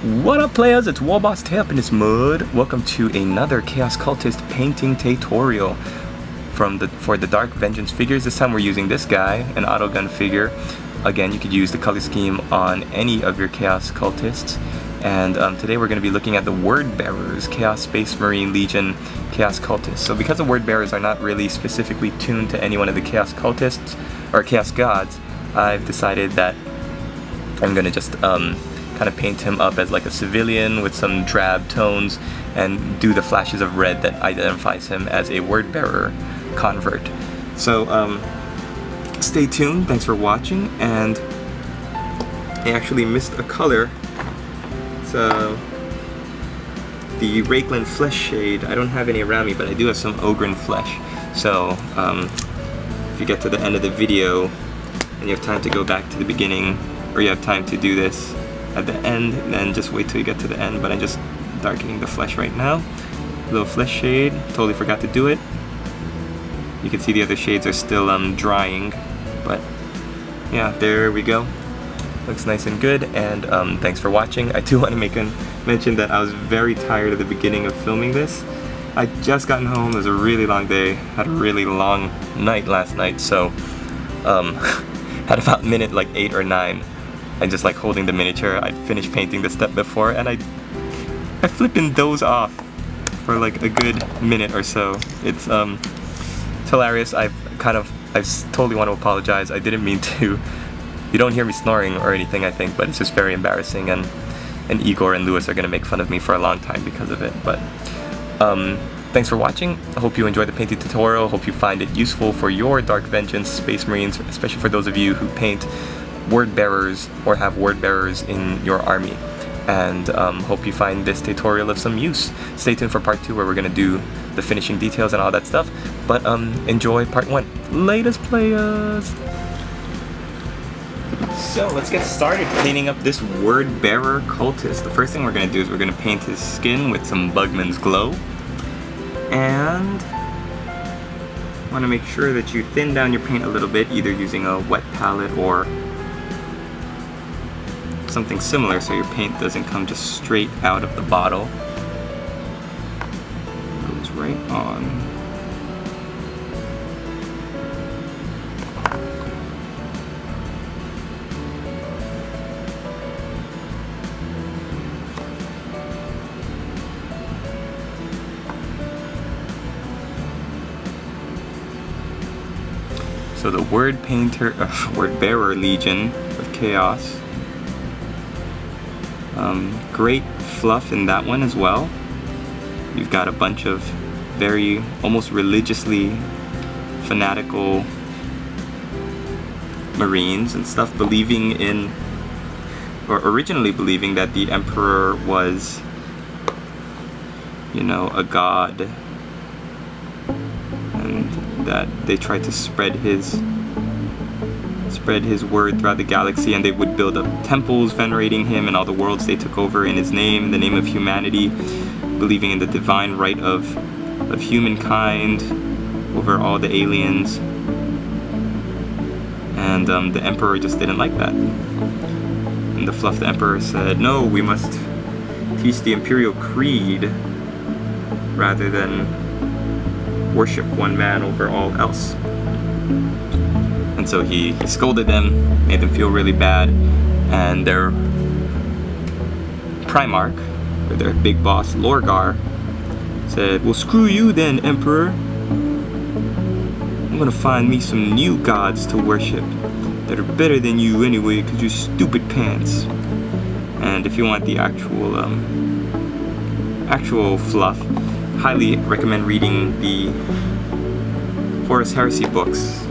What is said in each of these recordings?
What up, players? It's Warboss Tay up in this mud. Welcome to another Chaos Cultist painting tutorial for the Dark Vengeance figures. This time we're using this guy, an autogun figure. Again, you could use the color scheme on any of your Chaos Cultists. And today we're going to be looking at the Word Bearers, Chaos Space Marine Legion Chaos Cultists. So because the Word Bearers are not really specifically tuned to any one of the Chaos Cultists or Chaos Gods, I've decided that I'm going to just kind of paint him up as like a civilian with some drab tones and do the flashes of red that identifies him as a Word Bearer convert. So stay tuned, thanks for watching, and I actually missed a color. So the Rakeland Flesh Shade, I don't have any around me, but I do have some Ogren Flesh. So if you get to the end of the video and you have time to go back to the beginning, or you have time to do this at the end, then just wait till you get to the end. But I'm just darkening the flesh right now. Little flesh shade, totally forgot to do it. You can see the other shades are still drying, but yeah, there we go. Looks nice and good, and thanks for watching. I do want to mention that I was very tired at the beginning of filming this. I just gotten home, it was a really long day, had a really long night last night, so had about minute like 8 or 9. And just like holding the miniature, I'd finished painting the step before, and I flippin' doze off for like a good minute or so. It's hilarious. I totally want to apologize. I didn't mean to. You don't hear me snoring or anything, I think, but it's just very embarrassing, and Igor and Lewis are gonna make fun of me for a long time because of it. But thanks for watching. I hope you enjoyed the painting tutorial. Hope you find it useful for your Dark Vengeance Space Marines, especially for those of you who paint Word Bearers or have Word Bearers in your army, and hope you find this tutorial of some use. Stay tuned for part 2 where we're gonna do the finishing details and all that stuff, but enjoy part 1. Latest, players! So let's get started painting up this Word Bearer Cultist. The first thing we're gonna do is we're gonna paint his skin with some Bugman's Glow, and want to make sure that you thin down your paint a little bit, either using a wet palette or something similar, so your paint doesn't come just straight out of the bottle. Goes right on. So the Word Bearer Legion of Chaos. Great fluff in that one as well. You've got a bunch of very almost religiously fanatical Marines and stuff, believing in, or originally believing that the Emperor was, you know, a god, and that they tried to spread his word throughout the galaxy, and they would build up temples venerating him and all the worlds they took over in his name, in the name of humanity, believing in the divine right of humankind over all the aliens. And the Emperor just didn't like that. And the fluff, the Emperor said, no, we must teach the Imperial Creed rather than worship one man over all else. And so he scolded them, made them feel really bad, and their Primarch, or their big boss, Lorgar, said, well, screw you then, Emperor. I'm gonna find me some new gods to worship that are better than you anyway, because you're stupid pants. And if you want the actual fluff, highly recommend reading the Horus Heresy books.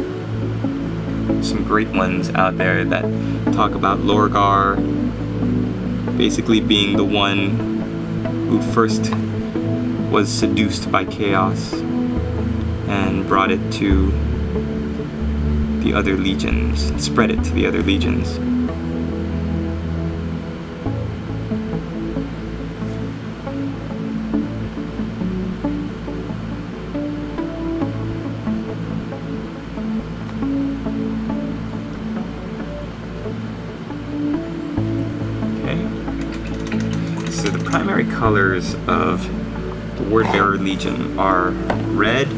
Some great ones out there that talk about Lorgar basically being the one who first was seduced by chaos and brought it to the other legions, spread it to the other legions. so the primary colors of the Word Bearer Legion are red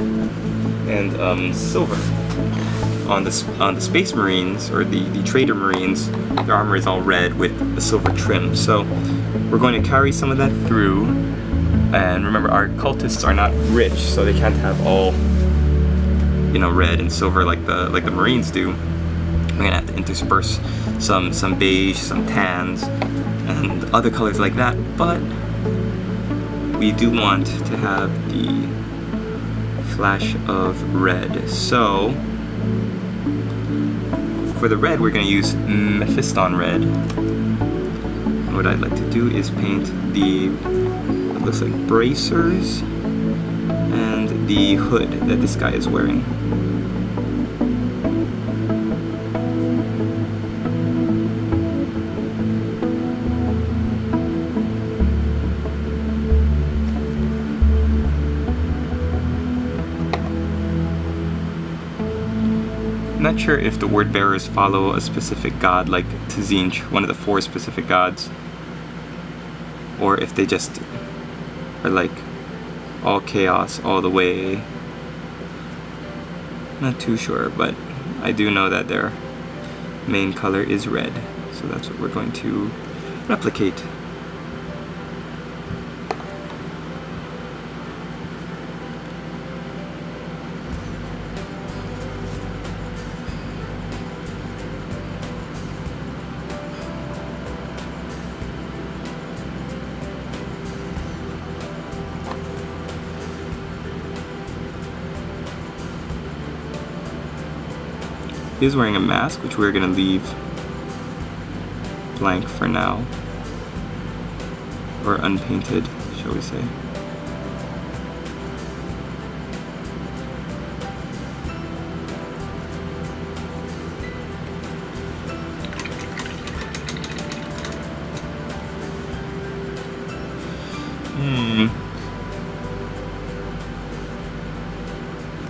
and silver. On the Space Marines, or the Trader Marines, their armor is all red with a silver trim. So we're going to carry some of that through. And remember, our cultists are not rich, so they can't have all, you know, red and silver like the Marines do. We're gonna have to intersperse some beige, some tans, and other colors like that. But we do want to have the flash of red. So for the red, we're gonna use Mephiston red. And what I'd like to do is paint the, what looks like bracers and the hood that this guy is wearing. I'm not sure if the Word Bearers follow a specific god like Tzinch, one of the 4 specific gods, or if they just are like all chaos all the way. Not too sure, but I do know that their main color is red, so that's what we're going to replicate. He is wearing a mask, which we're going to leave blank for now, or unpainted, shall we say.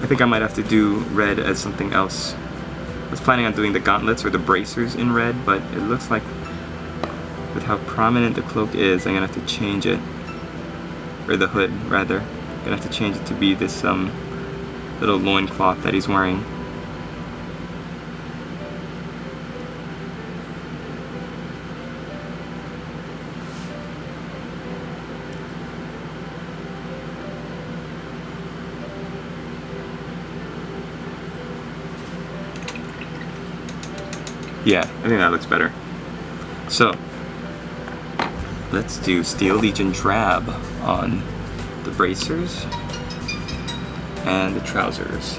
I think I might have to do red as something else. I was planning on doing the gauntlets or the bracers in red, but it looks like with how prominent the cloak is, I'm gonna have to change it, or the hood rather. I'm gonna have to change it to be this little loincloth that he's wearing. Yeah, I think that looks better. So, let's do Steel Legion Drab on the bracers and the trousers.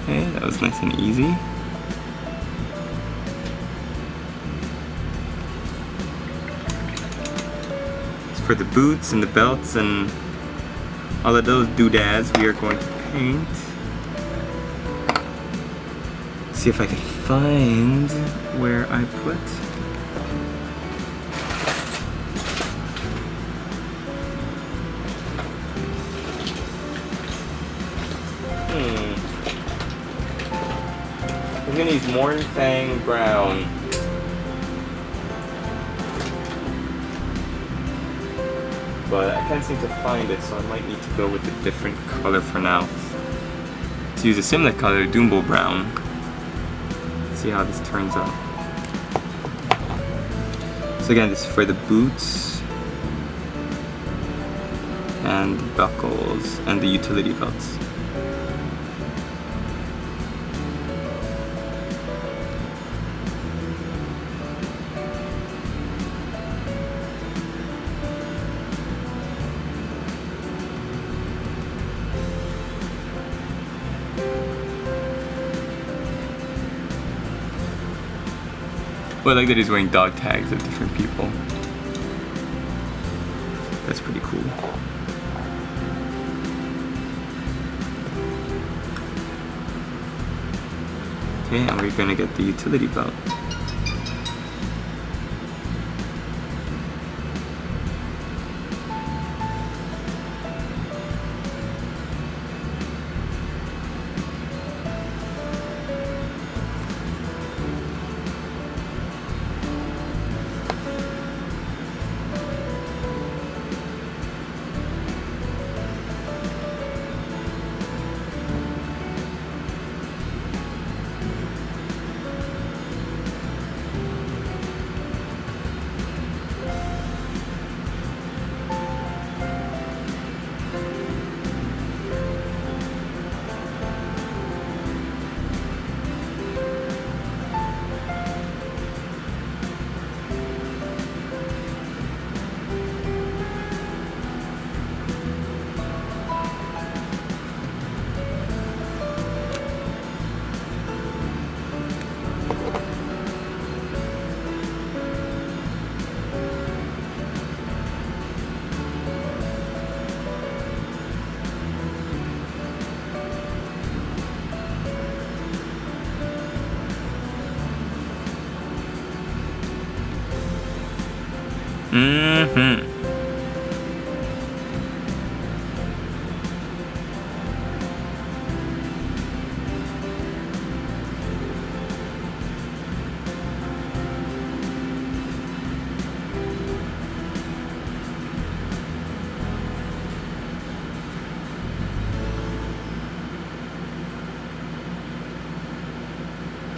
Okay, that was nice and easy. As for the boots and the belts and all of those doodads, we are going to paint. See if I can find where I put. I'm gonna use Mornfang Brown. But I can't seem to find it, so I might need to go with a different color for now. Let's use a similar color, Doombo Brown. See how this turns out. So again, this is for the boots and buckles and the utility belts. Well, I like that he's wearing dog tags of different people. That's pretty cool. Okay, and we're gonna get the utility belt.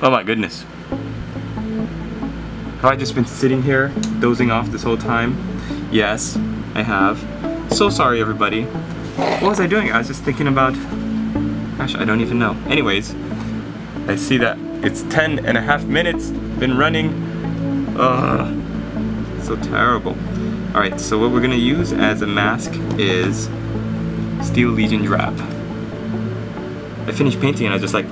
Oh my goodness. Have I just been sitting here dozing off this whole time? Yes, I have. So sorry everybody. What was I doing? I was just thinking about... Gosh, I don't even know. Anyways, I see that it's 10.5 minutes been running. So terrible. Alright, so what we're gonna use as a mask is Steel Legion Drab. I finished painting and I was just like,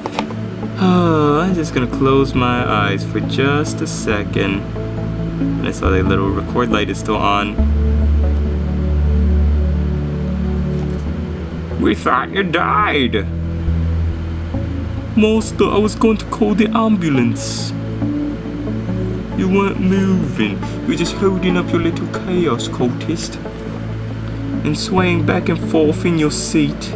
oh, I'm just gonna close my eyes for just a second. And I saw the little record light is still on. We thought you died. Master, I was going to call the ambulance. You weren't moving. You were just holding up your little chaos cultist and swaying back and forth in your seat.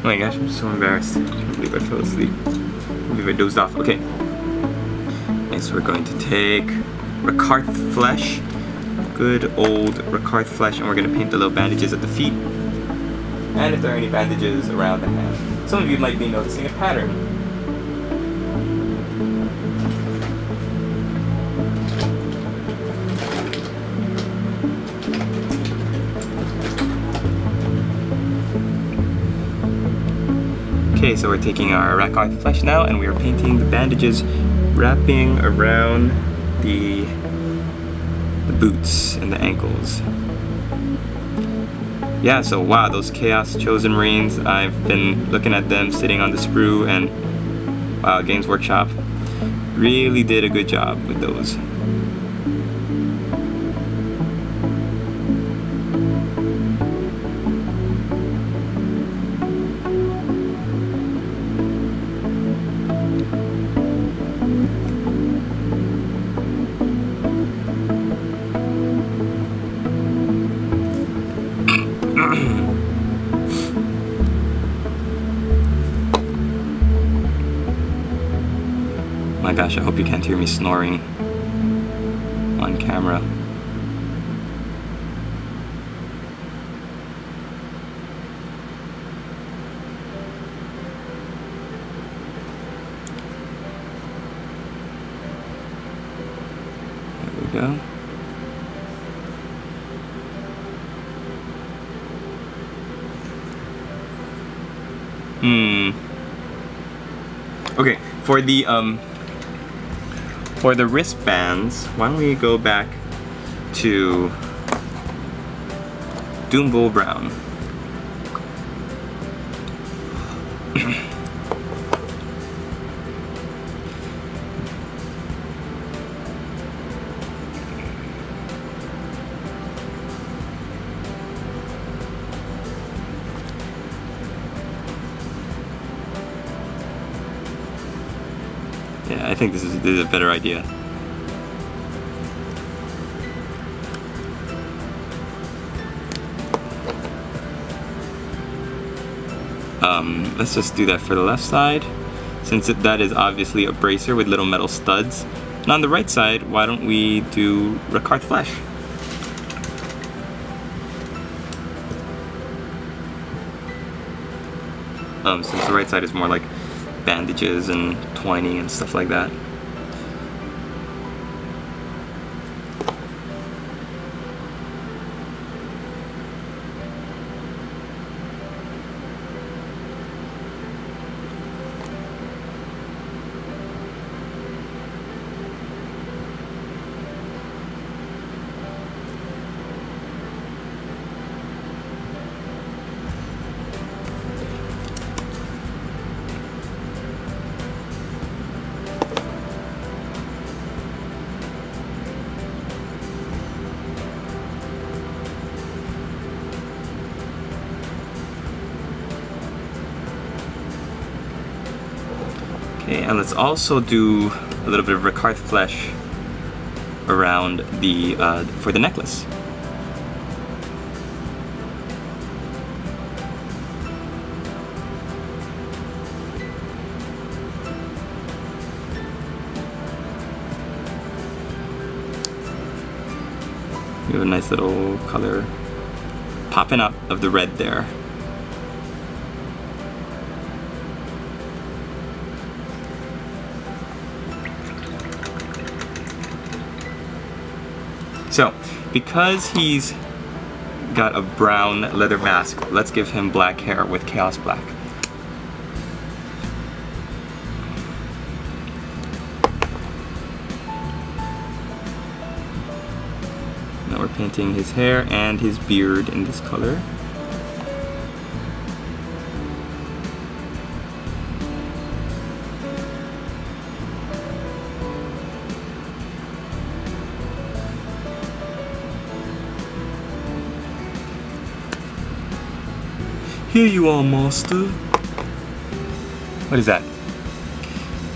Oh my gosh, I'm so embarrassed. I can't believe I fell asleep. I can't believe I dozed off. Okay. And so we're going to take Rakarth Flesh. Good old Rakarth Flesh, and we're going to paint the little bandages at the feet. And if there are any bandages around the hand. Some of you might be noticing a pattern. Okay, so we're taking our Rakarth Flesh now, and we are painting the bandages wrapping around the boots and the ankles. Yeah, so wow, those Chaos Chosen Marines, I've been looking at them sitting on the sprue, and wow, Games Workshop really did a good job with those. Gosh, I hope you can't hear me snoring on camera. There we go. Okay, for the wristbands, why don't we go back to Doombull Brown. Yeah, I think this is a better idea. Let's just do that for the left side, since that is obviously a bracer with little metal studs. And on the right side, why don't we do Ricard flesh? Since the right side is more like bandages and twining and stuff like that. Okay, and let's also do a little bit of Ricard flesh around the for the necklace. You have a nice little color popping up of the red there. So, because he's got a brown leather mask, let's give him black hair with Chaos Black. Now we're painting his hair and his beard in this color. Here you are, master. What is that?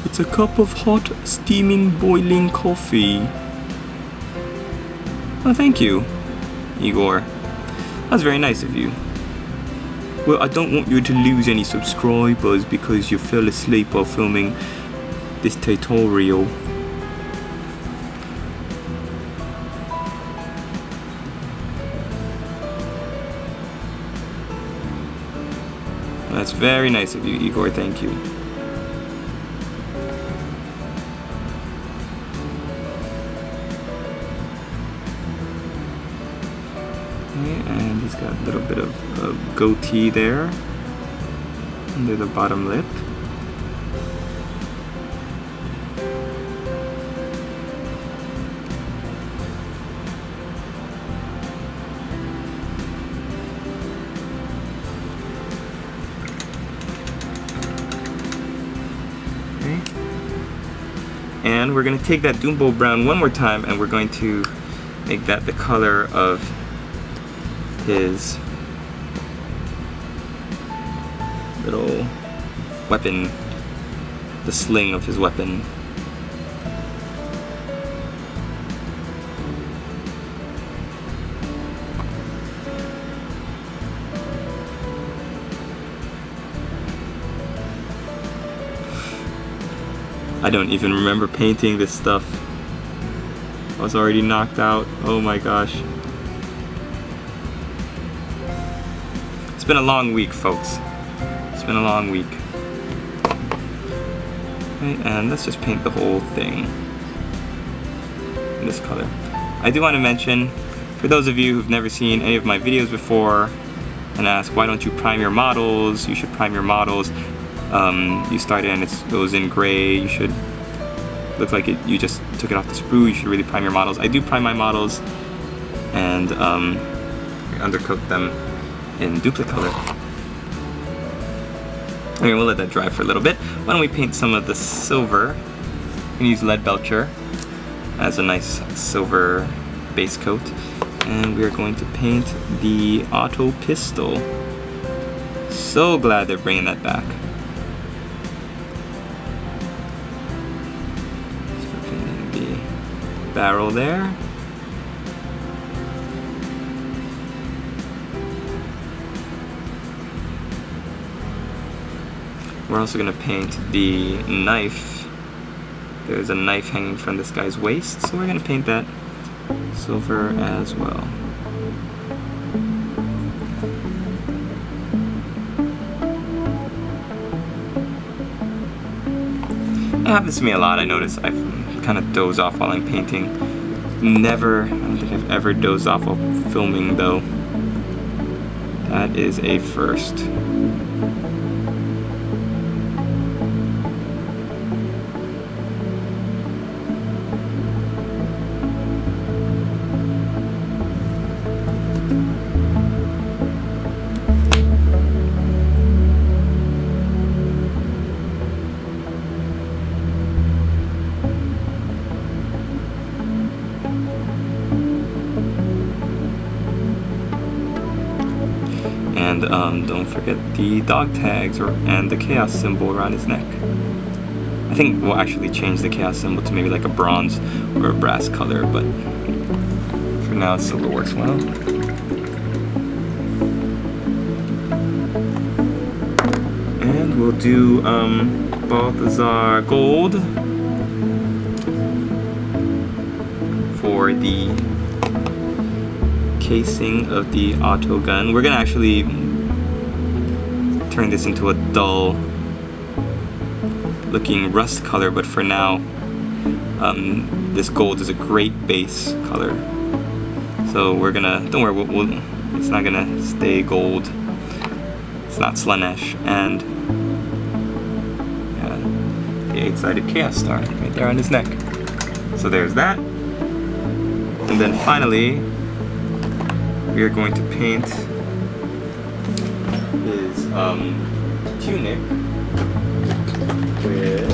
It's a cup of hot, steaming, boiling coffee. Oh, thank you, Igor. That's very nice of you. Well, I don't want you to lose any subscribers because you fell asleep while filming this tutorial. That's very nice of you, Igor, thank you. Okay, and he's got a little bit of goatee there, under the bottom lip. And we're going to take that Doombull Brown one more time and we're going to make that the color of his little weapon, the sling of his weapon. I don't even remember painting this stuff. I was already knocked out. Oh my gosh. It's been a long week, folks. It's been a long week. Okay, and let's just paint the whole thing in this color. I do want to mention, for those of you who've never seen any of my videos before and ask, why don't you prime your models? You should prime your models. You start in, it goes in gray. You should look like you just took it off the sprue. You should really prime your models. I do prime my models and undercoat them in Duplicolor. Okay, we'll let that dry for a little bit. Why don't we paint some of the silver? We can use Lead Belcher as a nice silver base coat. And we are going to paint the auto pistol. So glad they're bringing that back. So we're painting the barrel there. We're also going to paint the knife. There's a knife hanging from this guy's waist, so we're going to paint that silver as well. It happens to me a lot. I notice I kind of doze off while I'm painting. I don't think I've ever dozed off while filming though. That is a first. And don't forget the dog tags and the chaos symbol around his neck. I think we'll actually change the chaos symbol to maybe like a bronze or a brass color, but for now silver works well. And we'll do Balthazar gold for the casing of the auto gun. We're gonna actually turn this into a dull looking rust color, but for now this gold is a great base color. So we're gonna, don't worry, it's not gonna stay gold. It's not Slanesh. And yeah, the 8-sided chaos star right there on his neck. So there's that. And then finally we are going to paint his tunic with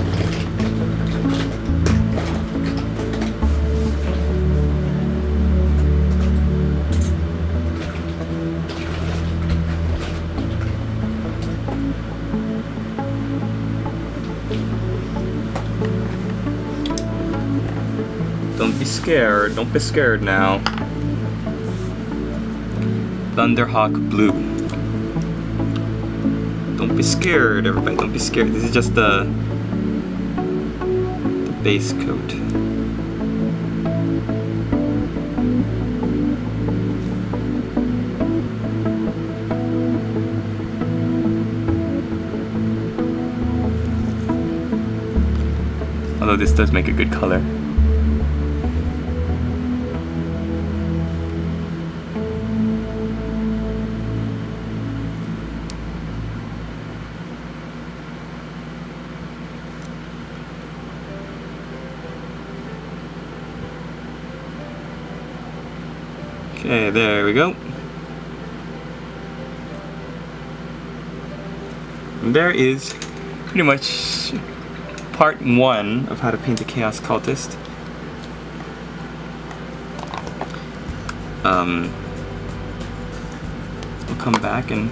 don't be scared now. Thunderhawk blue. Don't be scared, everybody, don't be scared. This is just the base coat. Although this does make a good color. Okay, there we go. And there is pretty much part 1 of how to paint a Chaos Cultist. We'll come back and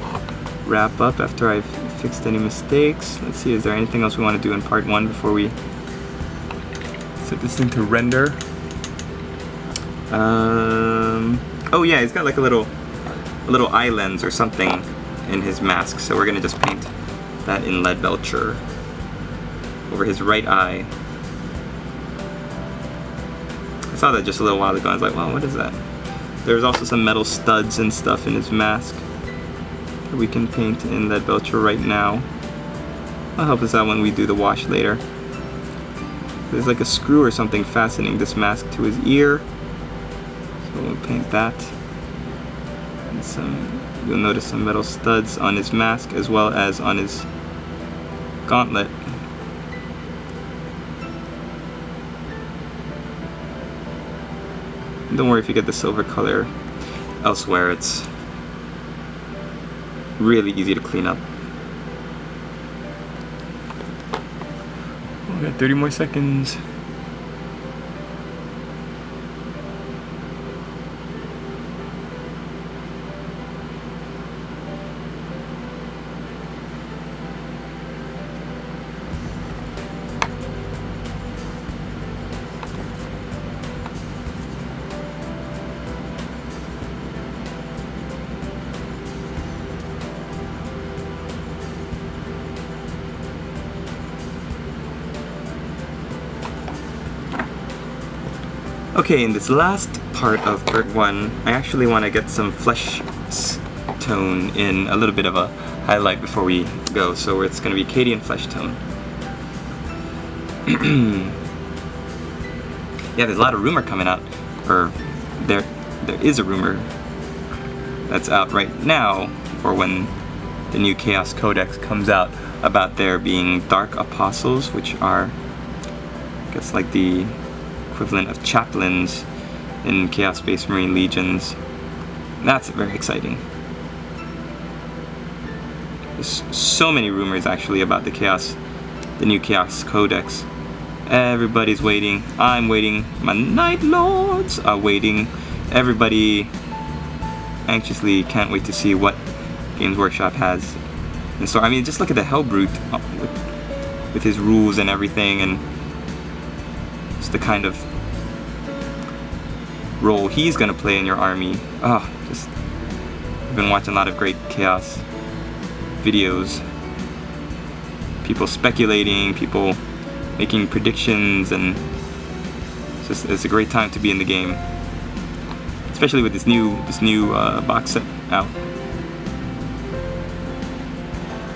wrap up after I've fixed any mistakes. Let's see, is there anything else we want to do in part 1 before we set this thing to render? Oh yeah, he's got like a little eye lens or something in his mask, so we're gonna just paint that in Lead Belcher over his right eye. saw that just a little while ago. I was like, wow, what is that? There's also some metal studs and stuff in his mask that we can paint in that Belcher right now. That'll help us out when we do the wash later. There's like a screw or something fastening this mask to his ear. So we'll paint that. And you'll notice some metal studs on his mask as well as on his gauntlet. Don't worry if you get the silver color elsewhere, it's really easy to clean up. We got 30 more seconds. Okay, in this last part of part 1, I actually want to get some flesh tone in, a little bit of a highlight before we go. So it's going to be Cadian flesh tone. Yeah, there's a lot of rumor coming out, or there is a rumor that's out right now for when the new Chaos Codex comes out about there being Dark Apostles, which are, I guess, like the equivalent of chaplains in Chaos Space Marine Legions. That's very exciting. There's so many rumors actually about the new Chaos Codex. Everybody's waiting. I'm waiting. My Night Lords are waiting. Everybody anxiously can't wait to see what Games Workshop has. And so, I mean, just look at the Hellbrute with his rules and everything, and just the kind of role he's gonna play in your army. Oh, just I've been watching a lot of great Chaos videos. People speculating, people making predictions, and it's a great time to be in the game, especially with this new box set out.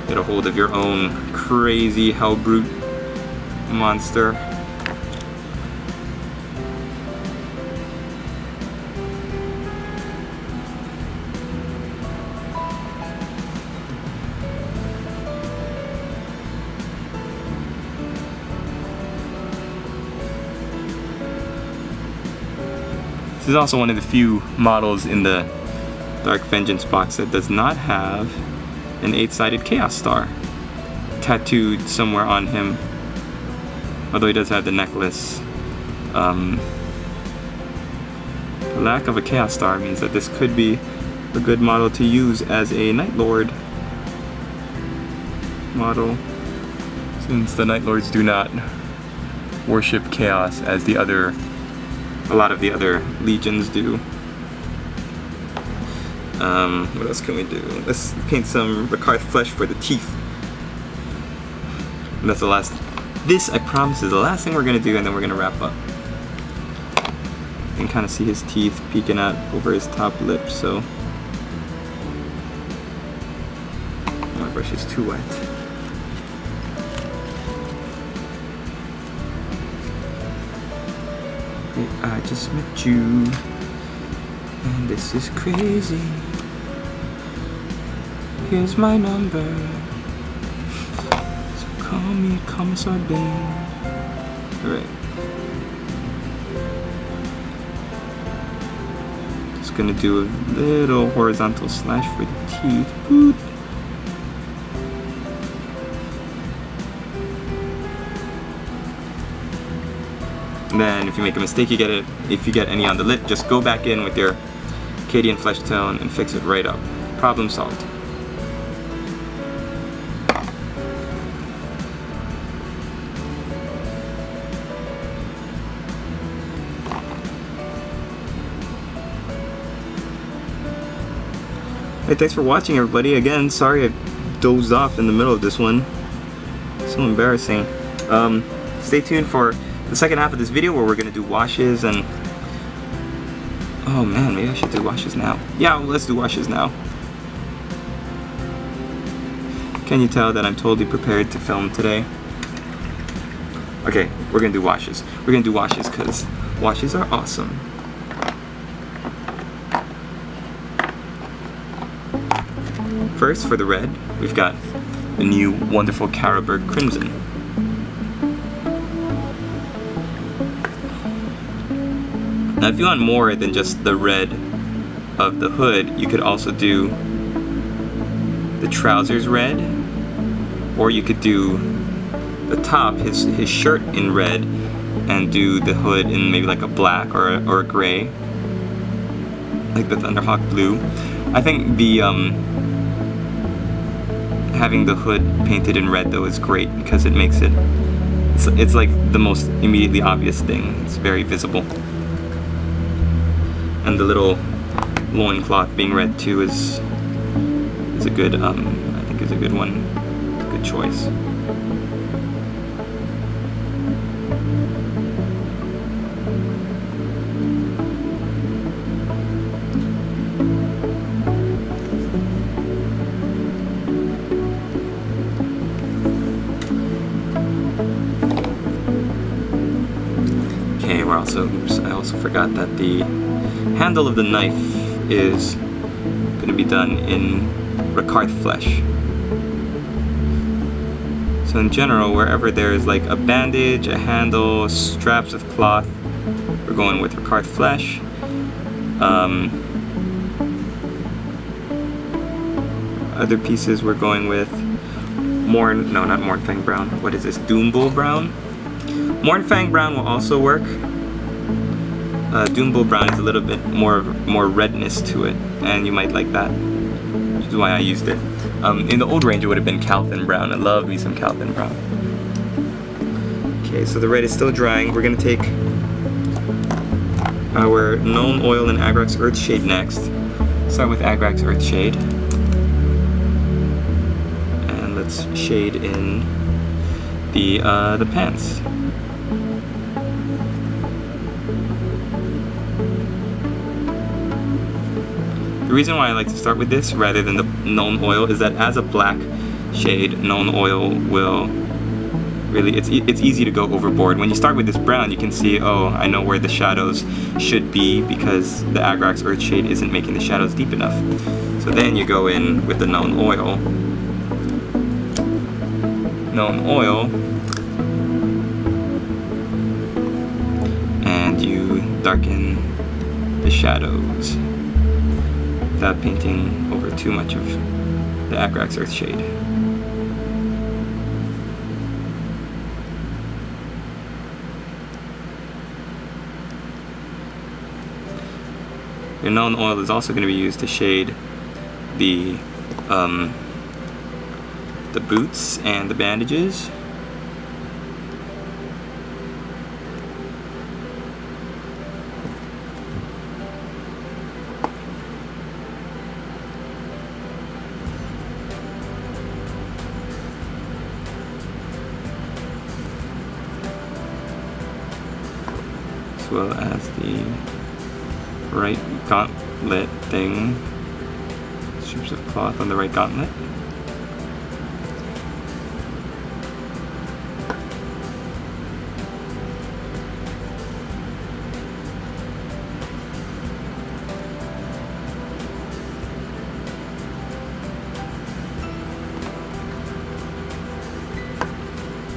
Get a hold of your own crazy Hellbrute monster. This is also one of the few models in the Dark Vengeance box that does not have an 8-sided Chaos Star tattooed somewhere on him, although he does have the necklace. The lack of a Chaos Star means that this could be a good model to use as a Night Lord model, since the Night Lords do not worship Chaos as a lot of the other legions do. What else can we do? Let's paint some Ricard flesh for the teeth. And that's the last. This, I promise, is the last thing we're gonna do, and then we're gonna wrap up. You can kind of see his teeth peeking out over his top lip, so. My brush is too wet. I just met you, and this is crazy. Here's my number, so call me Commissar Bane. Alright. Just gonna do a little horizontal slash for the teeth. Boop. And then if you make a mistake, if you get any on the lip, just go back in with your Cadian flesh tone and fix it right up. Problem solved. Hey, thanks for watching, everybody. Again, sorry I dozed off in the middle of this one. So embarrassing. Stay tuned for the second half of this video where we're going to do washes and Oh man, maybe I should do washes now. Yeah, let's do washes now. Can you tell that I'm totally prepared to film today? Okay, we're gonna do washes. We're gonna do washes because washes are awesome. First, for the red, we've got the new wonderful Carroburg Crimson. Now, if you want more than just the red of the hood, you could also do the trousers red, or you could do the top, his shirt in red, and do the hood in maybe like a black or a gray, like the Thunderhawk blue. I think the having the hood painted in red though is great because it makes it's like the most immediately obvious thing. It's very visible. And the little loincloth being red too is a good I think is a good one. Good choice. Okay, oops, I also forgot that the handle of the knife is going to be done in Rakarth flesh. So in general, wherever there's like a bandage, a handle, straps of cloth, we're going with Rakarth flesh. Other pieces we're going with not Mornfang brown. What is this? Doombull brown? Mornfang brown will also work. Doombull brown is a little bit more redness to it, and you might like that, which is why I used it. In the old range it would have been Calthan brown. I love me some Calthan brown. Okay, so the red is still drying. We're gonna take our Known Oil and Agrax Earthshade next. Start with Agrax Earthshade. And let's shade in the pants. The reason why I like to start with this rather than the Known Oil is that as a black shade, Known Oil will really, it's easy to go overboard. When you start with this brown, you can see, oh, I know where the shadows should be because the Agrax Earthshade isn't making the shadows deep enough. So then you go in with the Known Oil. Known Oil. And you darken the shadows without painting over too much of the Agrax Earthshade. Your Known Oil is also going to be used to shade the boots and the bandages. As well as the right gauntlet thing, strips of cloth on the right gauntlet.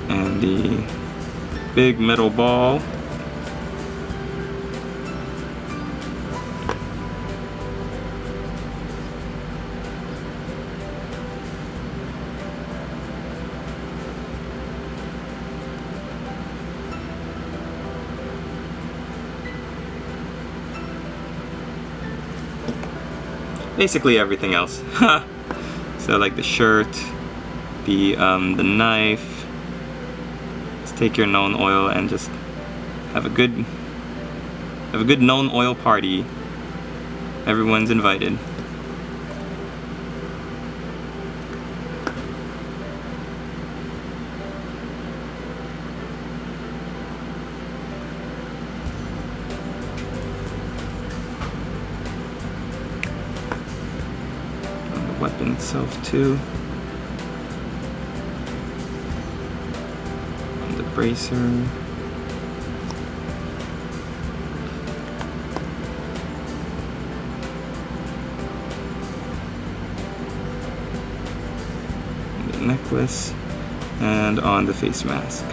And the big metal ball. Basically everything else. So like the shirt, the knife. Let's take your Known Oil and just have a good Known Oil party. Everyone's invited. weapon itself too. On the bracer. Necklace, and on the face mask.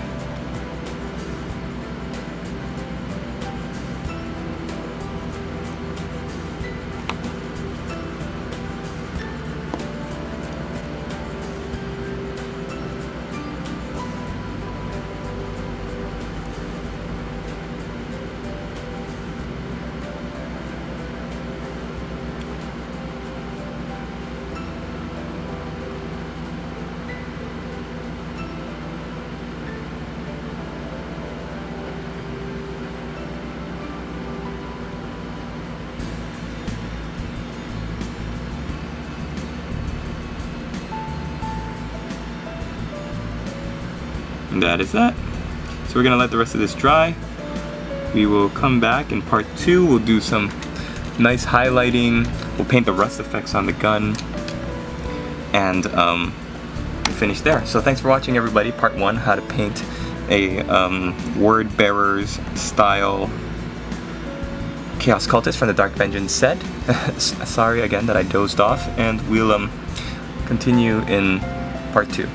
And that is that. So we're gonna let the rest of this dry. We will come back in part 2. We'll do some nice highlighting. We'll paint the rust effects on the gun. And we'll finish there. So thanks for watching, everybody. Part 1, how to paint a Word Bearers style Chaos Cultist from the Dark Vengeance set. Sorry again that I dozed off, and we'll continue in part 2.